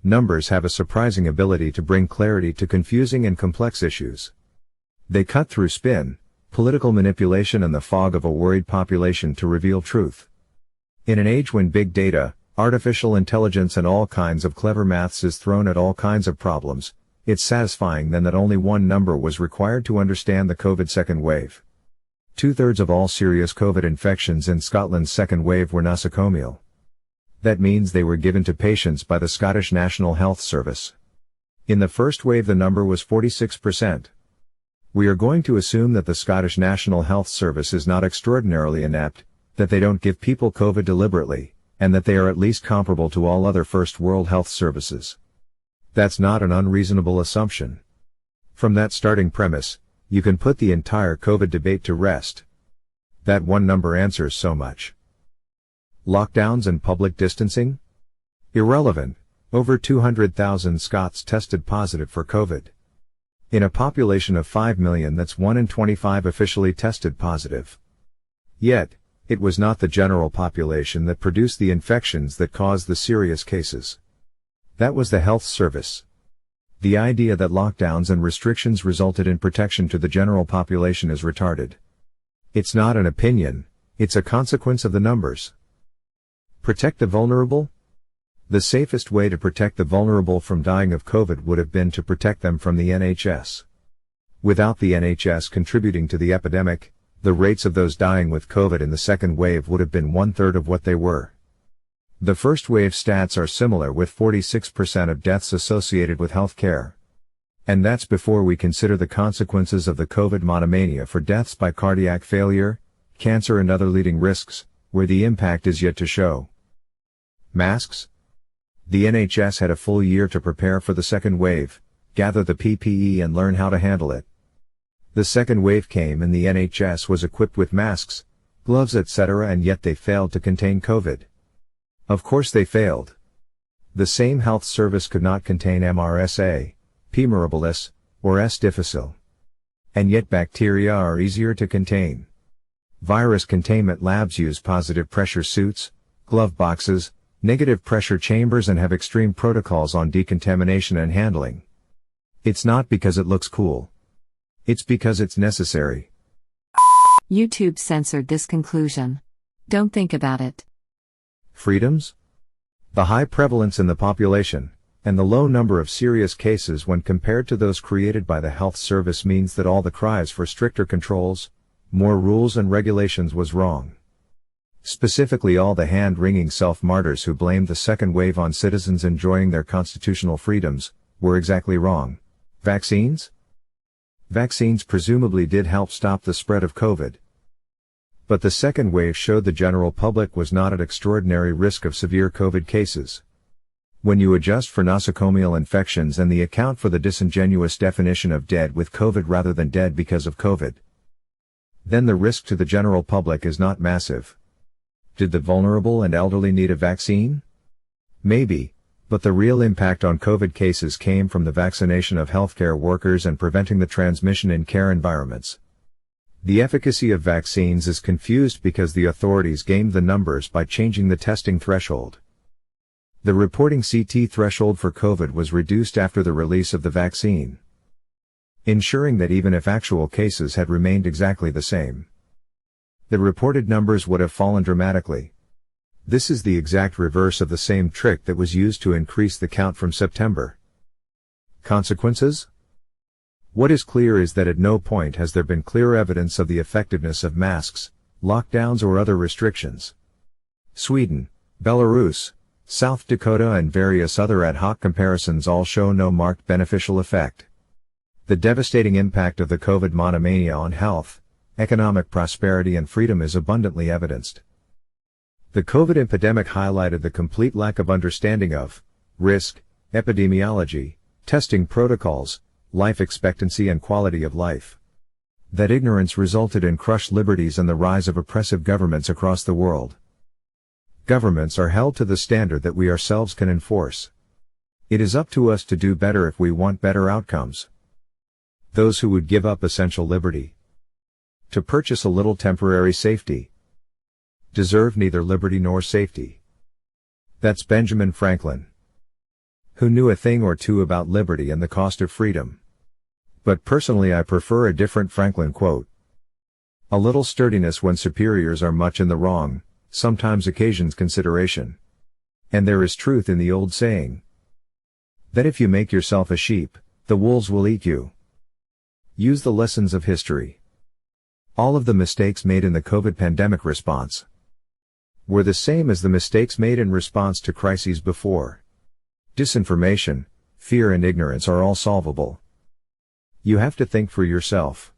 Numbers have a surprising ability to bring clarity to confusing and complex issues. They cut through spin, political manipulation and the fog of a worried population to reveal truth. In an age when big data, artificial intelligence and all kinds of clever maths is thrown at all kinds of problems, it's satisfying then that only one number was required to understand the COVID second wave. 2/3 of all serious COVID infections in Scotland's second wave were nosocomial. That means they were given to patients by the Scottish National Health Service. In the first wave the number was 46%. We are going to assume that the Scottish National Health Service is not extraordinarily inept, that they don't give people COVID deliberately, and that they are at least comparable to all other first world health services. That's not an unreasonable assumption. From that starting premise, you can put the entire COVID debate to rest. That one number answers so much. Lockdowns and public distancing? Irrelevant. Over 200,000 Scots tested positive for COVID. In a population of 5 million, that's 1 in 25 officially tested positive. Yet, it was not the general population that produced the infections that caused the serious cases. That was the health service. The idea that lockdowns and restrictions resulted in protection to the general population is retarded. It's not an opinion, it's a consequence of the numbers. Protect the vulnerable? The safest way to protect the vulnerable from dying of COVID would have been to protect them from the NHS. Without the NHS contributing to the epidemic, the rates of those dying with COVID in the second wave would have been 1/3 of what they were. The first wave stats are similar, with 46% of deaths associated with health care. And that's before we consider the consequences of the COVID monomania for deaths by cardiac failure, cancer and other leading risks, where the impact is yet to show. Masks? The NHS had a full year to prepare for the second wave, gather the PPE and learn how to handle it. The second wave came and the NHS was equipped with masks, gloves etc., and yet they failed to contain COVID. Of course they failed. The same health service could not contain MRSA, P. mirabilis, or S. difficile. And yet bacteria are easier to contain. Virus containment labs use positive pressure suits, glove boxes, negative pressure chambers and have extreme protocols on decontamination and handling. It's not because it looks cool. It's because it's necessary. YouTube censored this conclusion. Don't think about it. Freedoms? The high prevalence in the population, and the low number of serious cases when compared to those created by the health service means that all the cries for stricter controls, more rules and regulations was wrong. Specifically, all the hand-wringing self-martyrs who blamed the second wave on citizens enjoying their constitutional freedoms were exactly wrong. Vaccines? Vaccines presumably did help stop the spread of COVID. But the second wave showed the general public was not at extraordinary risk of severe COVID cases. When you adjust for nosocomial infections and the account for the disingenuous definition of dead with COVID rather than dead because of COVID, then the risk to the general public is not massive. Did the vulnerable and elderly need a vaccine? Maybe, but the real impact on COVID cases came from the vaccination of healthcare workers and preventing the transmission in care environments. The efficacy of vaccines is confused because the authorities gamed the numbers by changing the testing threshold. The reporting CT threshold for COVID was reduced after the release of the vaccine, ensuring that even if actual cases had remained exactly the same, the reported numbers would have fallen dramatically. This is the exact reverse of the same trick that was used to increase the count from September. Consequences? What is clear is that at no point has there been clear evidence of the effectiveness of masks, lockdowns or other restrictions. Sweden, Belarus, South Dakota and various other ad hoc comparisons all show no marked beneficial effect. The devastating impact of the COVID monomania on health, economic prosperity and freedom is abundantly evidenced. The COVID epidemic highlighted the complete lack of understanding of risk, epidemiology, testing protocols, life expectancy and quality of life. That ignorance resulted in crushed liberties and the rise of oppressive governments across the world. Governments are held to the standard that we ourselves can enforce. It is up to us to do better if we want better outcomes. Those who would give up essential liberty to purchase a little temporary safety deserve neither liberty nor safety. That's Benjamin Franklin. who knew a thing or two about liberty and the cost of freedom. But personally I prefer a different Franklin quote. A little sturdiness when superiors are much in the wrong, sometimes occasions consideration. And there is truth in the old saying, that if you make yourself a sheep, the wolves will eat you. Use the lessons of history. All of the mistakes made in the COVID pandemic response were the same as the mistakes made in response to crises before. Disinformation, fear and ignorance are all solvable. You have to think for yourself.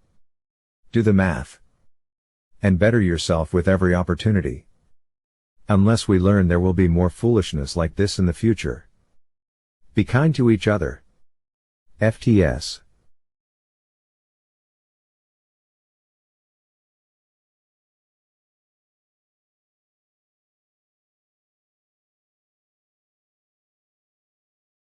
Do the math. And better yourself with every opportunity. Unless we learn, there will be more foolishness like this in the future. Be kind to each other. FTS.